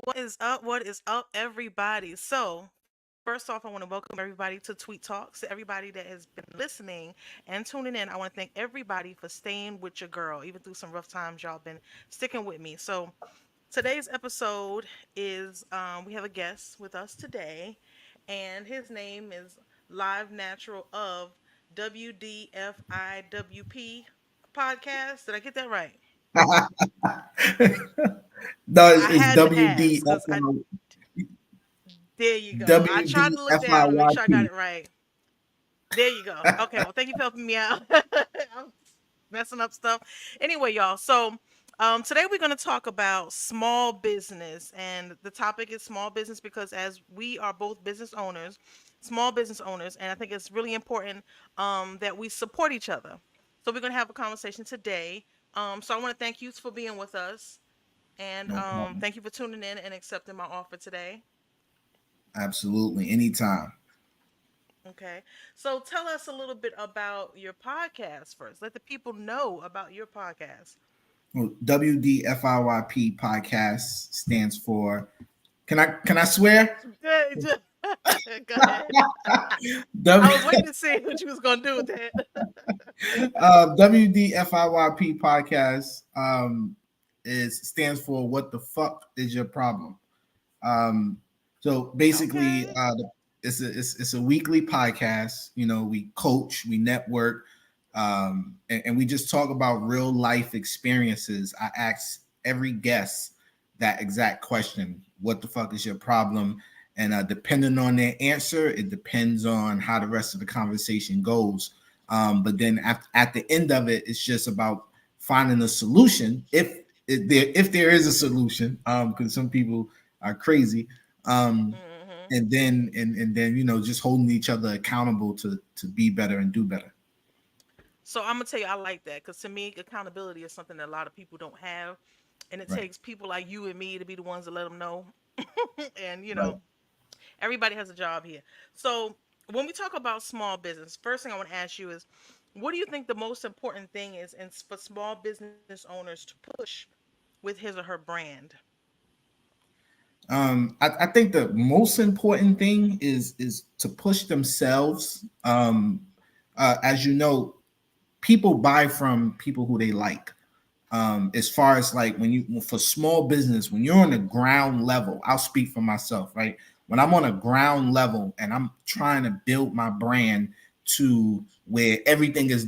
What is up? What is up, everybody? So, first off, I want to welcome everybody to Tweet Talks. To everybody that has been listening and tuning in, I want to thank everybody for staying with your girl. Even through some rough times, y'all been sticking with me. So, today's episode is we have a guest with us today, and his name is Lyve Natural of WDFIWP Podcast. Did I get that right? No, I it's had to ask because I there you go. I tried to look down and make sure I got WDFIYP. it right. There you go. Okay, well, thank you for helping me out. I'm messing up stuff. Anyway, y'all. So, today we're going to talk about small business, and the topic is small business because as we are both business owners, small business owners, and I think it's really important that we support each other. So we're going to have a conversation today. So I want to thank you for being with us, and No problem. thank you for tuning in and accepting my offer today. Absolutely. Anytime. Okay. So tell us a little bit about your podcast first. Let the people know about your podcast. Well, WDFIYP podcast stands for can I swear? Good. Go ahead. W, I was waiting to see what you was gonna do with that. WDFIYP podcast is stands for what the fuck is your problem? Um, so basically, Okay. it's a weekly podcast. You know, we coach, we network, and we just talk about real life experiences. I ask every guest that exact question: "What the fuck is your problem?" And depending on their answer, it depends on how the rest of the conversation goes. But then at the end of it, it's just about finding a solution if there is a solution. Because some people are crazy. Um, Hmm. and then just holding each other accountable to be better and do better. So I'm gonna tell you, I like that because to me, accountability is something that a lot of people don't have, and it Right. takes people like you and me to be the ones to let them know. And Right. everybody has a job here. So when we talk about small business, first thing I want to ask you is, what do you think the most important thing is, and for small business owners to push with his or her brand? I think the most important thing is to push themselves. As you know, people buy from people who they like. As far as like when you for small business, when you're on the ground level, I'll speak for myself, right? When I'm on a ground level and I'm trying to build my brand to where everything is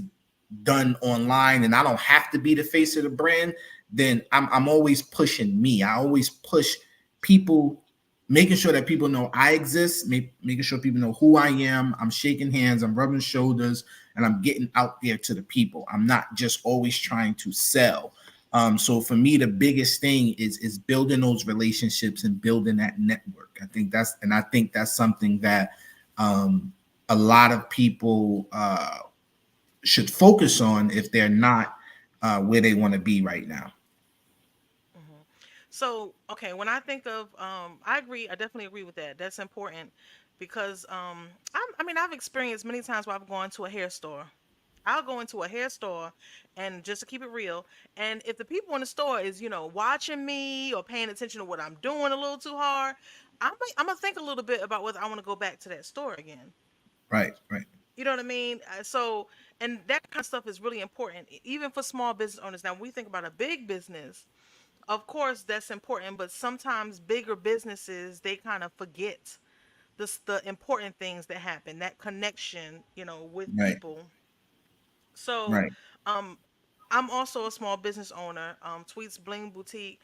done online and I don't have to be the face of the brand, then I'm always pushing me. I always push people, making sure that people know I exist, making sure people know who I am. I'm shaking hands, I'm rubbing shoulders, and I'm getting out there to the people. I'm not just always trying to sell. So for me, the biggest thing is building those relationships and building that network. I think that's something that a lot of people should focus on if they're not where they want to be right now. Hmm. So, okay, when I think of, I agree. I definitely agree with that. That's important because, I mean, I've experienced many times where I've gone to a hair store. I'll go into a hair store, and just to keep it real, and if the people in the store is, watching me or paying attention to what I'm doing a little too hard, I'm gonna think a little bit about whether I want to go back to that store again. Right, right, You know what I mean? So, and that kind of stuff is really important, even for small business owners. Now, when we think about a big business, of course, that's important, but sometimes bigger businesses they kind of forget the important things that happen, that connection, with right, people. So, right. um, I'm also a small business owner. Tweets Bling Boutique.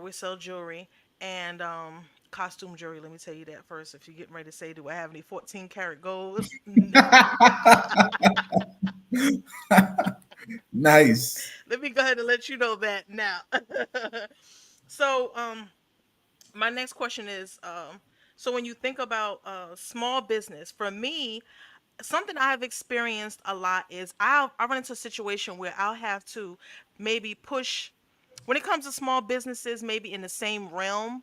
We sell jewelry and costume jewelry. Let me tell you that first. If you're getting ready to say, do I have any 14 karat gold? No. Nice. Let me go ahead and let you know that now. So, my next question is, so when you think about small business, for me, something I've experienced a lot is I run into a situation where I'll have to maybe push when it comes to small businesses, maybe in the same realm.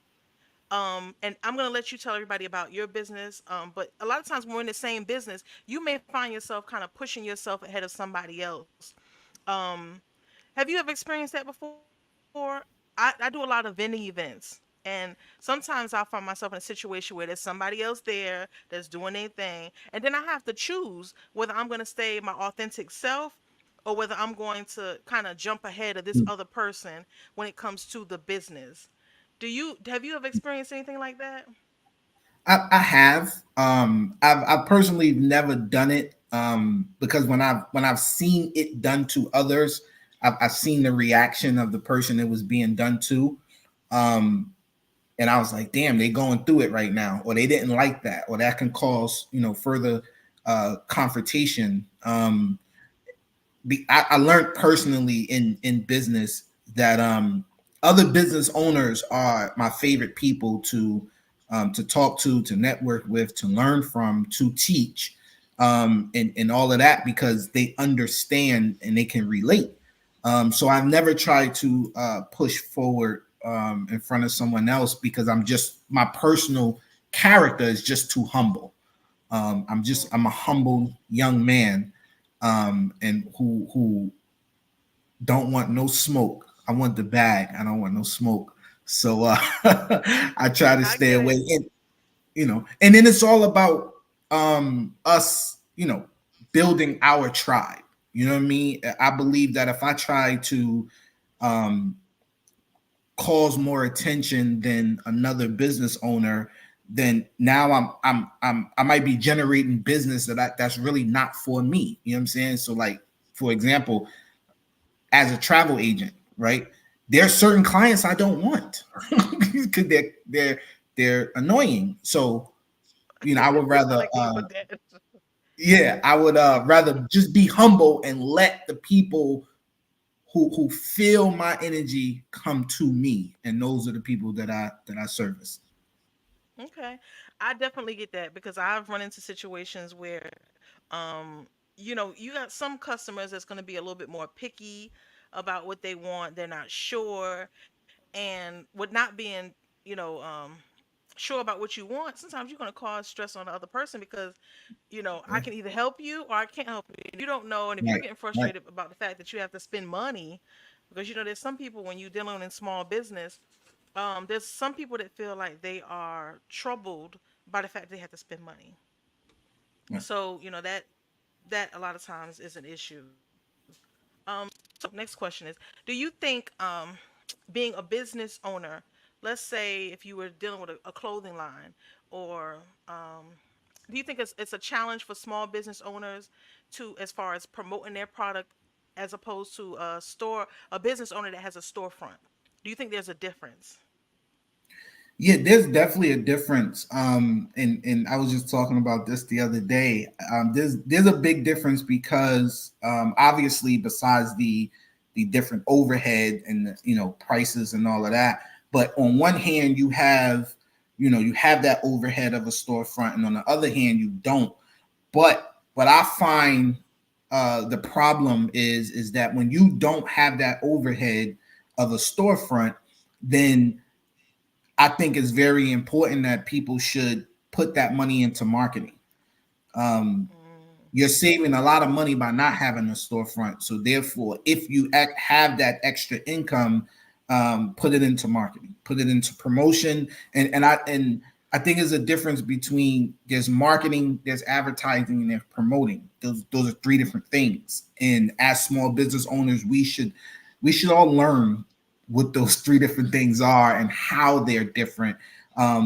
And I'm gonna let you tell everybody about your business. But a lot of times when we're in the same business, you may find yourself kind of pushing yourself ahead of somebody else. Um, have you ever experienced that before? I do a lot of vending events, and And sometimes I'll find myself in a situation where there's somebody else there that's doing their thing. And then I have to choose whether I'm going to stay my authentic self or whether I'm going to kind of jump ahead of this other person when it comes to the business. Have you ever experienced anything like that? I have. I've personally never done it because when I've seen it done to others, I've seen the reaction of the person it was being done to. Um, and I was like, damn, they going through it right now, or they didn't like that, or that can cause further confrontation. I learned personally in business that other business owners are my favorite people to talk to network with, to learn from, to teach, and all of that because they understand and they can relate. So I've never tried to push forward in front of someone else because my personal character is just too humble. I'm a humble young man, and who don't want no smoke. I want the bag. I don't want no smoke. So I try to I stay get away. it. And then it's all about us, building our tribe. You know what I mean? I believe that if I try to um, calls more attention than another business owner, then now I might be generating business that's really not for me. You know what I'm saying? So like, for example, as a travel agent, right? There are certain clients I don't want because they're annoying. So I would I rather like the way you put that. yeah, I would rather just be humble and let the people who feel my energy come to me, and those are the people that I service. Okay. I definitely get that because I've run into situations where um you got some customers that's going to be a little bit more picky about what they want. They're not sure, and with not being, you know, sure about what you want, sometimes you're going to cause stress on the other person because I Yeah. can either help you or I can't help you. You don't know, and if you're Right, getting right. frustrated about the fact that you have to spend money, because there's some people when you're dealing in small business, there's some people that feel like they are troubled by the fact they have to spend money. Yeah. So that a lot of times is an issue. So next question is, do you think being a business owner, let's say if you were dealing with a clothing line, or do you think it's a challenge for small business owners to, as far as promoting their product, as opposed to a business owner that has a storefront? Do you think there's a difference? Yeah, there's definitely a difference. And I was just talking about this the other day. There's a big difference because obviously besides the different overhead and the, prices and all of that, but on one hand you have that overhead of a storefront, and on the other hand you don't. But what I find the problem is that when you don't have that overhead of a storefront, then I think it's very important that people should put that money into marketing. Um, Mm, you're saving a lot of money by not having a storefront. So therefore, if you have that extra income, put it into marketing, put it into promotion, and I think there's a difference between there's marketing, there's advertising, and there's promoting. Those are three different things. And as small business owners, we should all learn what those three different things are and how they're different.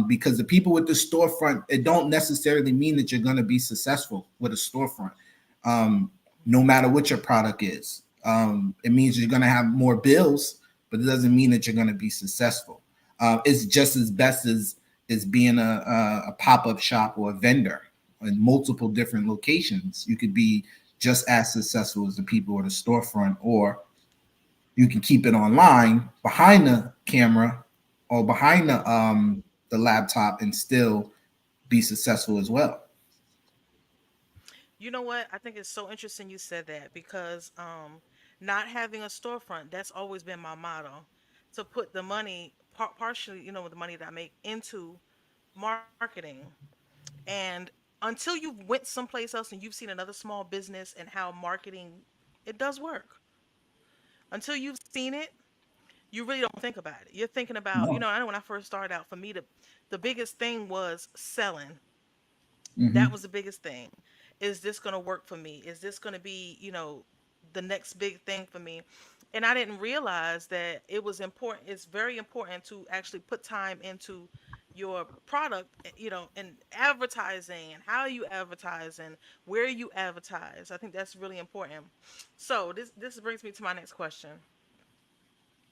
Because the people with the storefront, it don't necessarily mean that you're going to be successful with a storefront. Um, no matter what your product is, it means you're going to have more bills, but it doesn't mean that you're going to be successful. It's just as best as being a pop-up shop or a vendor in multiple different locations. You could be just as successful as the people at a storefront, or you can keep it online behind the camera or behind the laptop and still be successful as well. You know what? I think it's so interesting you said that because not having a storefront, that's always been my motto, to put the money partially, the money that I make into marketing. And until you've went someplace else and you've seen another small business and how marketing it does work. Until you've seen it, you really don't think about it. You're thinking about, No. I know when I first started out, for me, the biggest thing was selling. That Mm-hmm. was the biggest thing. Is this going to work for me? Is this going to be, the next big thing for me? And I didn't realize that it was important. It's very important to actually put time into your product, and advertising and how you advertise and where you advertise. I think that's really important. So this brings me to my next question.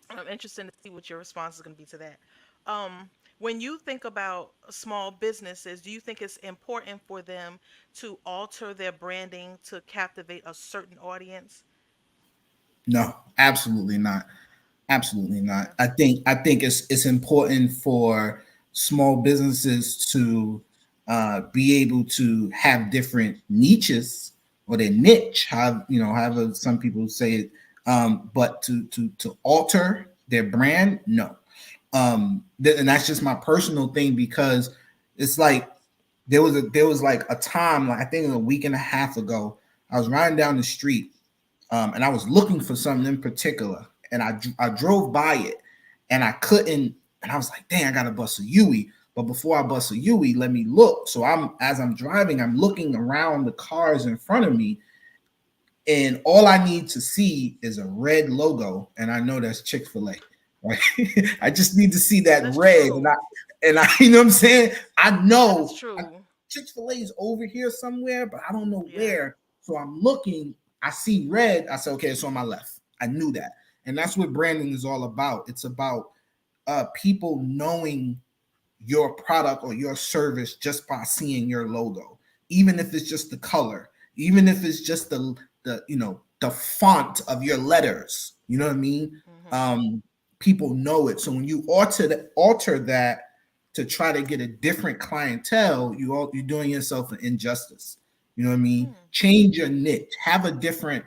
I'm interested to see what your response is going to be to that. When you think about small businesses, do you think it's important for them to alter their branding to captivate a certain audience? No, absolutely not. Absolutely not. Okay. I think it's important for small businesses to be able to have different niches or their niche, however some people say it. But to alter their brand, no. And that's just my personal thing because it's like there was like a time, like I think a week and a half ago, I was riding down the street, and I was looking for something in particular, and I drove by it, and I couldn't, and I was like, dang, I gotta bust a Yui. But before I bust a Yui, let me look. So as I'm driving, I'm looking around the cars in front of me, and all I need to see is a red logo, and I know that's Chick-fil-A. Right? I just need to see that That's red, true. you know what I'm saying? I That is know true. Chick-fil-A is over here somewhere, but I don't know Yeah. where. So I'm looking, I see red. I said, okay, it's on my left. I knew that. And that's what branding is all about. It's about people knowing your product or your service just by seeing your logo, even if it's just the color, even if it's just the font of your letters. You know what I mean? Mhm. Um, People know it. So when you alter that to try to get a different clientele, you're doing yourself an injustice. You know what I mean? Hmm. Change your niche. Have a different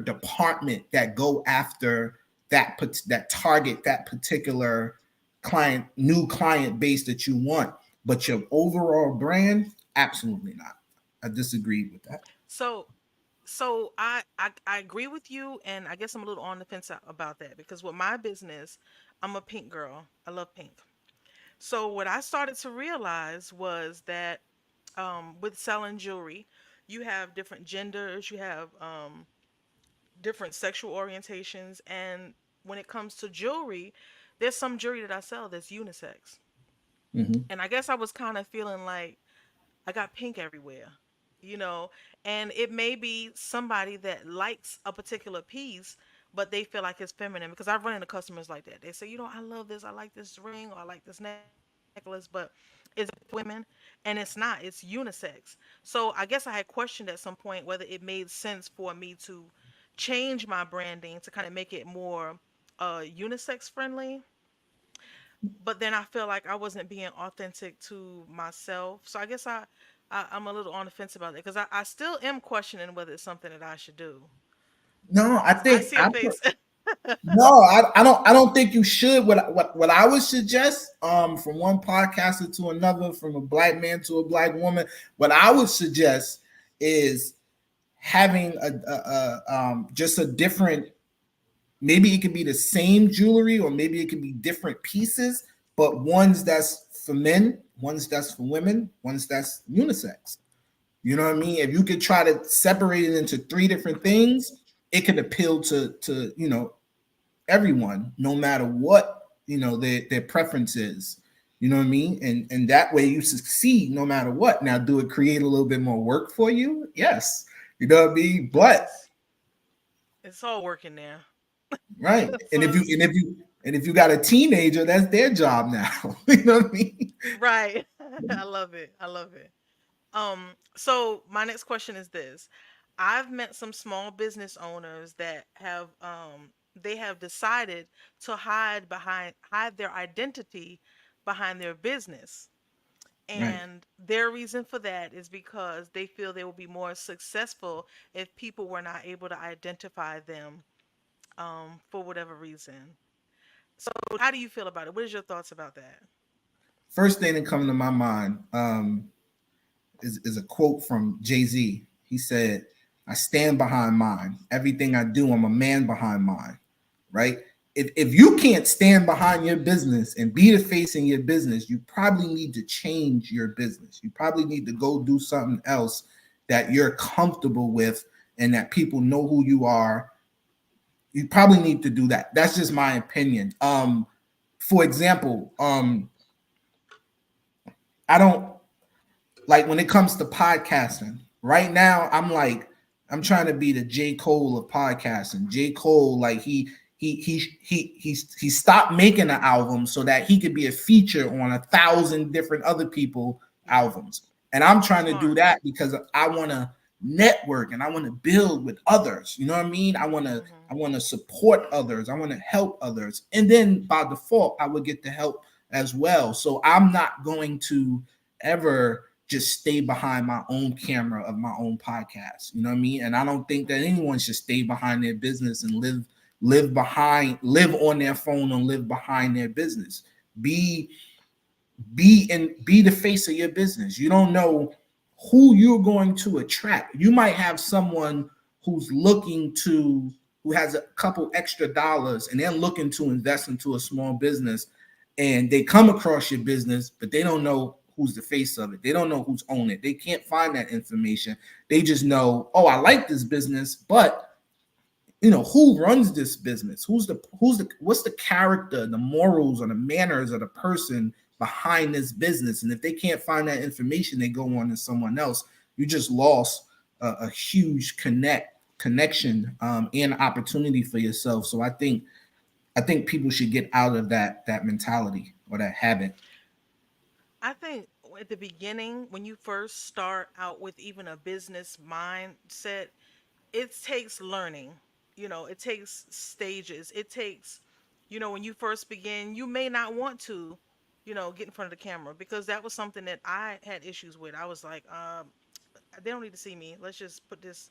department that go after that target that particular new client base that you want. But your overall brand, absolutely not. I disagree with that. So so I agree with you, and I guess I'm a little on the fence about that because with my business, I'm a pink girl. I love pink. So what I started to realize was that, with selling jewelry, you have different genders, you have different sexual orientations, and when it comes to jewelry, there's some jewelry that I sell that's unisex. Mm-hmm. And I guess I was kind of feeling like I got pink everywhere, you know, and it may be somebody that likes a particular piece, but they feel like it's feminine because I've run into customers like that. They say, I love this, I like this ring, or I like this necklace, but is it for women? And it's not, it's unisex. So I guess I had questioned at some point whether it made sense for me to change my branding to kind of make it more unisex friendly, but then I feel like I wasn't being authentic to myself. So I guess I'm a little on the fence about it because I still am questioning whether it's something that I should do. No, I I think see a face. no, I don't think you should. What I would suggest, from one podcaster to another, from a black man to a black woman, what I would suggest is having just a different. Maybe it could be the same jewelry, or maybe it could be different pieces, but ones that's for men, ones that's for women, ones that's unisex. You know what I mean? If you could try to separate it into three different Okay. things, it could appeal to everyone, no matter what their preference is. You know what I mean? And that way you succeed no matter what. Now, do it create a little bit more work for you? Yes. You know what I mean? It But does. It's all working now. right. And So it's if you got a teenager, that's their job now. You know what I mean? right. I love it. I love it. So my next question is this. I've met some small business owners that have they have decided to hide their identity behind their business. Right. And their reason for that is because they feel they will be more successful if people were not able to identify them, for whatever reason. So how do you feel about it? What is your thoughts about that? First thing that comes to my mind, is a quote from Jay-Z. He said, I stand behind mine. Everything I do, I'm a man behind mine. Right? if you can't stand behind your business and be the face in your business, you probably need to change your business. You probably need to go do something else that you're comfortable with and that people know who you are. You probably need to do that. That's just my opinion. For example, I don't like when it comes to podcasting. Right now, I'm trying to be the J. Cole of podcasting. J. Cole, like he stopped making an album so that he could be a feature on 1,000 different other people Yeah. albums. And I'm trying to do Smart. that because I want to network and I want to build with others. You know what I mean? I Hmm. want to support others. I want to help others. And then by default, I would get the help as well. So I'm not going to ever just stay behind my own camera of my own podcast. You know what I mean? And I don't think that anyone should stay behind their business and live on their phone and live behind their business. Be be the face of your business. You don't know who you're going to attract. You might have someone who's looking to who has a couple extra dollars and they're looking to invest into a small business and they come across your business, but they don't know who's the face of it. They don't know who's owned it. They can't find that information. They just know, oh, I like this business, but who runs this business, who's the what's the character, the morals or the manners of the person behind this business. And if they can't find that information, they go on to someone else. You just lost a huge connection and opportunity for yourself. So I think people should get out of that mentality or that habit. I think at the beginning, when you first start out with even a business mindset, it takes learning. It takes stages. It takes, when you first begin, you may not want to, get in front of the camera because that was something that I had issues with. I was like, they don't need to see me. Let's just put this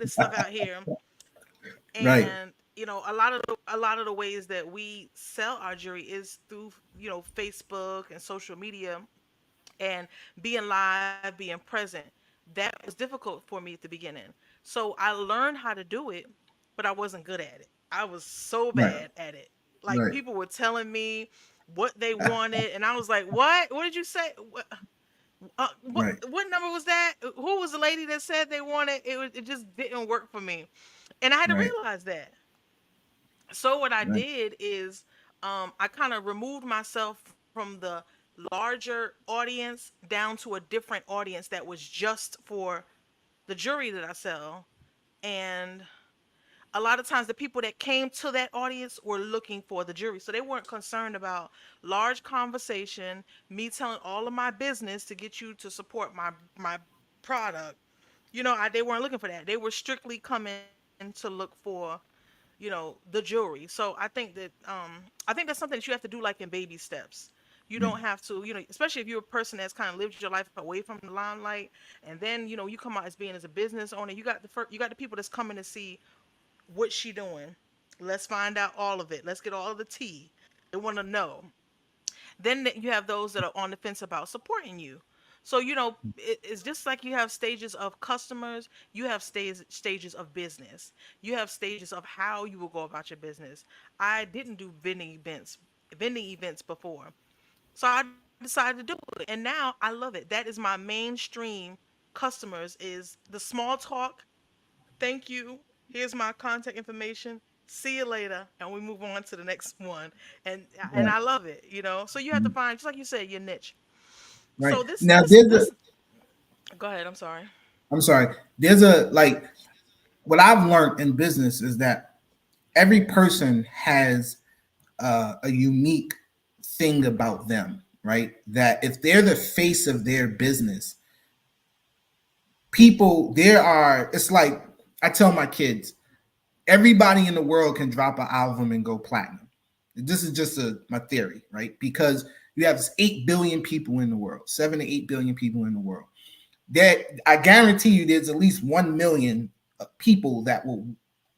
stuff out here. Right, And a lot of the ways that we sell our jewelry is through, Facebook and social media and being live, being present. That was difficult for me at the beginning. So I learned how to do it, but I wasn't good at it. I was so right, bad at it. Like right, people were telling me what they wanted, and I was like, "What? What did you say? What? right, What number was that? Who was the lady that said they wanted?" It just didn't work for me, and I had to right, realize that. So what I right, did is I kind of removed myself from the larger audience down to a different audience that was just for the jewelry that I sell. And a lot of times the people that came to that audience were looking for the jewelry. So they weren't concerned about large conversation, me telling all of my business to get you to support my product. They weren't looking for that. They were strictly coming to look for the jewelry. So I think that's something that you have to do like in baby steps. You don't have to, especially if you're a person that's kind of lived your life away from the limelight, and then you come out as being as a business owner. You got the people that's coming to see what's she doing. Let's find out all of it. Let's get all of the tea. They want to know. Then you have those that are on the fence about supporting you. So it's just like you have stages of customers, you have stages of business, you have stages of how you will go about your business. I didn't do vending events before, so I decided to do it, and now I love it. That is my mainstream customers is the small talk. Thank you. Here's my contact information. See you later, and we move on to the next one. And right, I love it. So you have to find, just like you said, your niche. right. So this Now this there's a this. Go ahead. I'm sorry. I'm sorry. There's a like what I've learned in business is that every person has a unique thing about them, right? That if they're the face of their business, it's like I tell my kids, everybody in the world can drop an album and go platinum. This is just my theory, right? Because you have 8 billion people in the world, 7 to 8 billion people in the world. That I guarantee you there's at least 1 million people that will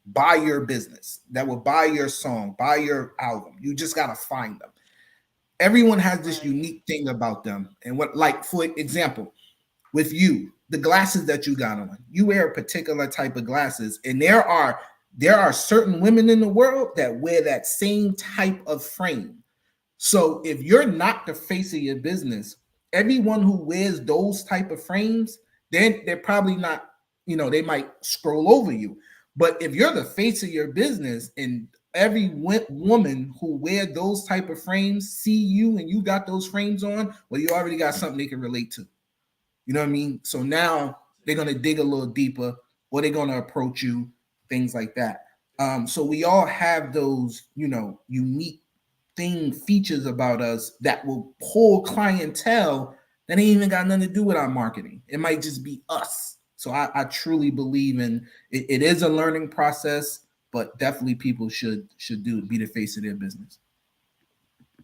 buy your business, that will buy your song, buy your album. You just got to find them. Everyone has this Right. unique thing about them. And what, like, for example, with you, the glasses that you got on, you wear a particular type of glasses, and there are There are certain women in the world that wear that same type of frame. So if you're not the face of your business, everyone who wears those type of frames, then they're probably not, they might scroll over you. But if you're the face of your business and every woman who wear those type of frames see you and you got those frames on, well, you already got something they can relate to. You know what I mean? So now they're gonna dig a little deeper, or they're gonna approach you, things like that. So we all have those, unique features about us that will pull clientele that ain't even got nothing to do with our marketing. It might just be us. So I truly believe in it. It is a learning process, but definitely people should be the face of their business.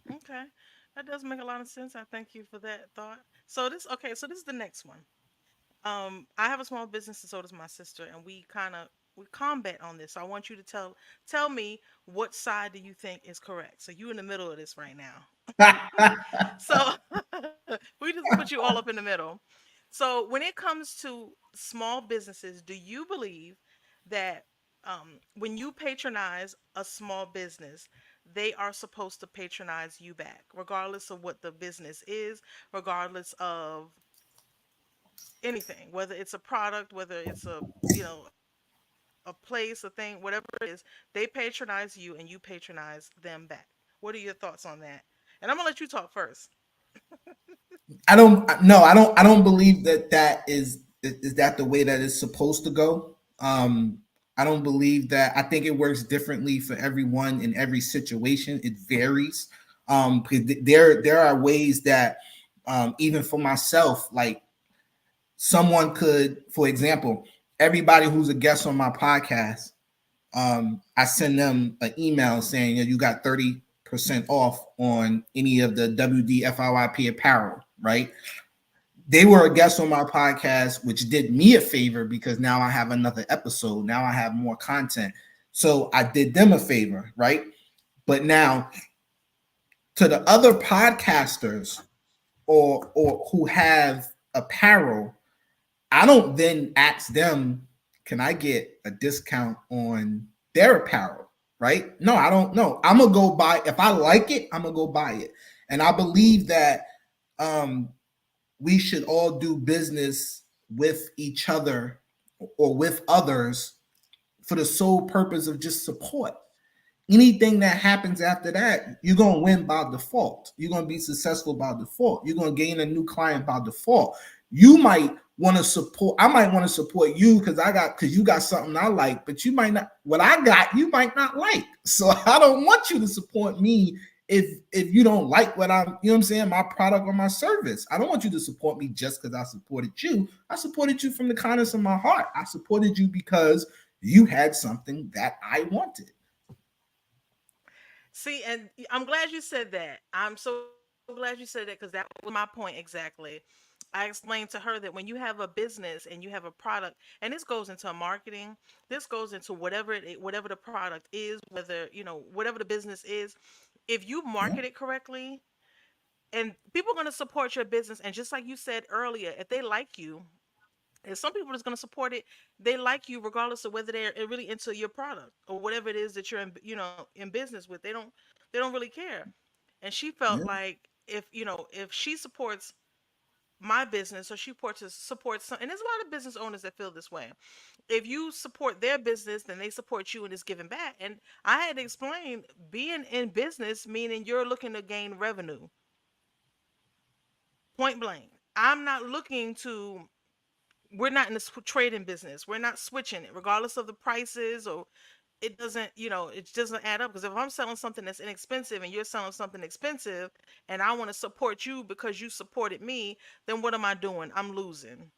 Okay. That does make a lot of sense. I thank you for that thought. So this okay, so this is the next one. I have a small business and so does my sister, and we combat on this. So I want you to tell me what side do you think is correct. So you in the middle of this right now. So we just put you all up in the middle. So when it comes to small businesses, do you believe that when you patronize a small business, they are supposed to patronize you back, regardless of what the business is, regardless of anything, whether it's a product, whether it's a place, a thing, whatever it is, they patronize you and you patronize them back. What are your thoughts on that? And I'm gonna let you talk first. I don't believe that is that the way that it's supposed to go. I don't believe that. I think it works differently for everyone in every situation. It varies. Because there are ways that, even for myself, like someone could, for example, everybody who's a guest on my podcast, I send them an email saying, you got 30% off on any of the WDFIYP apparel, right? They were a guest on my podcast, which did me a favor because now I have another episode. Now I have more content. So I did them a favor, right? But now to the other podcasters or who have apparel, I don't then ask them, can I get a discount on their apparel? Right? No, I don't know. I'm gonna go buy, if I like it, I'm gonna go buy it. And I believe that um we should all do business with each other or with others for the sole purpose of just support. Anything that happens after that, you're gonna win by default. You're gonna be successful by default. You're gonna gain a new client by default. You might want to support. I might want to support you because you got something I like, but you might not. What I got, you might not like. So I don't want you to support me if you don't like what I'm. You know what I'm saying? My product or my service. I don't want you to support me just because I supported you. I supported you from the kindness of my heart. I supported you because you had something that I wanted. See, and I'm glad you said that. I'm so glad you said that because that was my point exactly. I explained to her that when you have a business and you have a product, and this goes into marketing, this goes into whatever the product is, whether whatever the business is. If you Yeah. market it correctly, and people are going to support your business, and just like you said earlier, if they like you, and some people that's going to support it, they like you regardless of whether they're really into your product or whatever it is that you're in business with. They don't really care. And she felt Yeah. like if she supports my business or she supports some, and there's a lot of business owners that feel this way. If you support their business, then they support you and it's giving back. And I had to explain, being in business meaning you're looking to gain revenue, point blank. I'm not looking to We're not in the trading business. We're not switching it, regardless of the prices, or it doesn't add up. Because if I'm selling something that's inexpensive and you're selling something expensive, and I want to support you because you supported me, then what am I doing? I'm losing.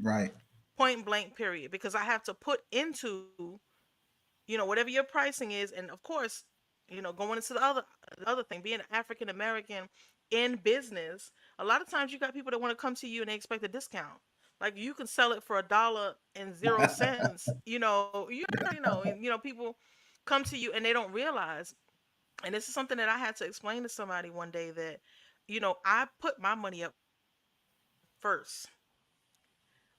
Right. Point blank, period. Because I have to put into whatever your pricing is, and of course, going into the other thing, being African American in business, a lot of times you got people that want to come to you and they expect a discount. Like you can sell it for $1.00. You already know, and people come to you and they don't realize. And this is something that I had to explain to somebody one day, that I put my money up first.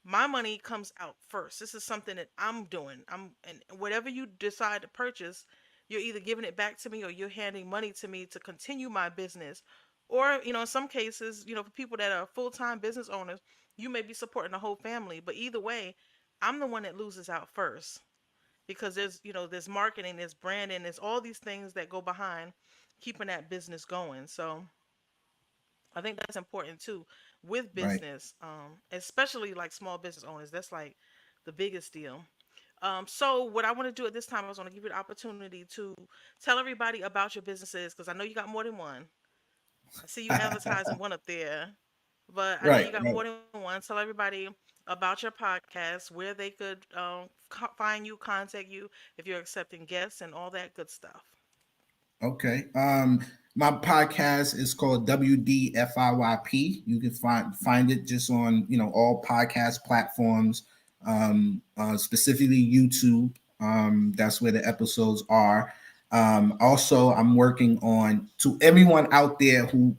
my money comes out first. This is something that I'm doing. And whatever you decide to purchase, you're either giving it back to me or you're handing money to me to continue my business. Or, in some cases, for people that are full-time business owners, you may be supporting the whole family, but either way, I'm the one that loses out first because there's marketing, there's branding, there's all these things that go behind keeping that business going. So, I think that's important too with Right. business, especially like small business owners. That's like the biggest deal. So what I want to do at this time is I want to give you the opportunity to tell everybody about your businesses because I know you got more than one. I see you advertising one up there, but I know Right. you got Right. more than one. Tell everybody about your podcast, where they could find you, contact you if you're accepting guests, and all that good stuff. Okay. My podcast is called WDFIYP. You can find it just on all podcast platforms, specifically YouTube. That's where the episodes are. Also, I'm working on to everyone out there who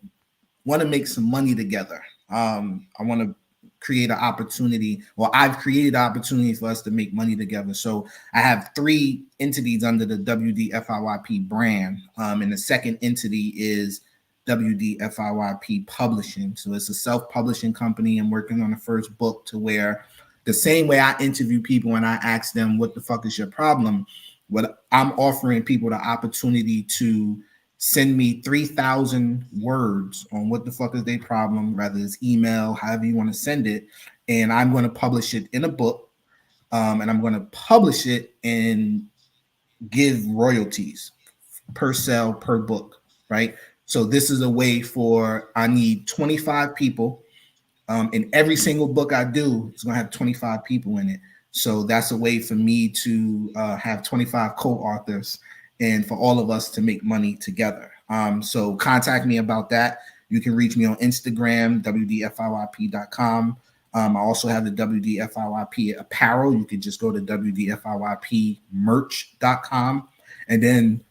want to make some money together. I want to create an opportunity, or I've created opportunities for us to make money together. So I have three entities under the WDFIYP brand, and the second entity is WDFIYP Publishing. So it's a self-publishing company. I'm working on the first book to where the same way I interview people and I ask them, "What the fuck is your problem?" What I'm offering people the opportunity to send me 3,000 words on what the fuck is their problem, whether it's email, however you want to send it. And I'm going to publish it in a book. And I'm going to publish it and give royalties per sale per book, right? So this is a way for, I need 25 people, and every single book I do is going to have 25 people in it. So that's a way for me to have 25 co-authors and for all of us to make money together. So contact me about that. You can reach me on Instagram, wdfiyp.com. I also have the WDFIYP apparel. You can just go to wdfiypmerch.com. And then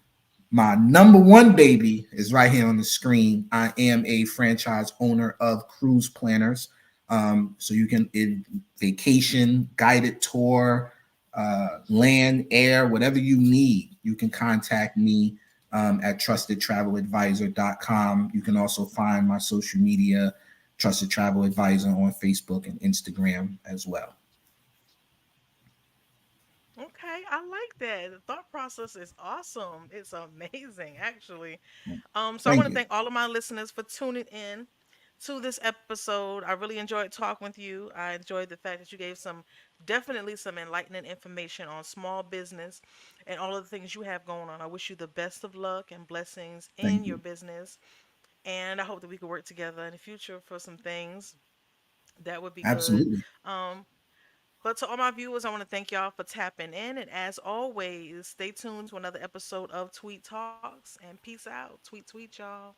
my number one baby is right here on the screen. I am a franchise owner of Cruise Planners. So you can vacation, guided tour, land, air, whatever you need, you can contact me at trustedtraveladvisor.com. You can also find my social media, Trusted Travel Advisor, on Facebook and Instagram as well. Okay, I like that. The thought process is awesome. It's amazing, actually. So I want Thank to you. thank all of my listeners for tuning in to this episode. I really enjoyed talking with you. I enjoyed the fact that you gave definitely some enlightening information on small business and all of the things you have going on. I wish you the best of luck and blessings in Thank your you. business. And I hope that we could work together in the future for some things. That would be good. Absolutely. Um, but to all my viewers, I want to thank y'all for tapping in. And as always, stay tuned to another episode of Tweet Talks. And peace out. Tweet, tweet, y'all.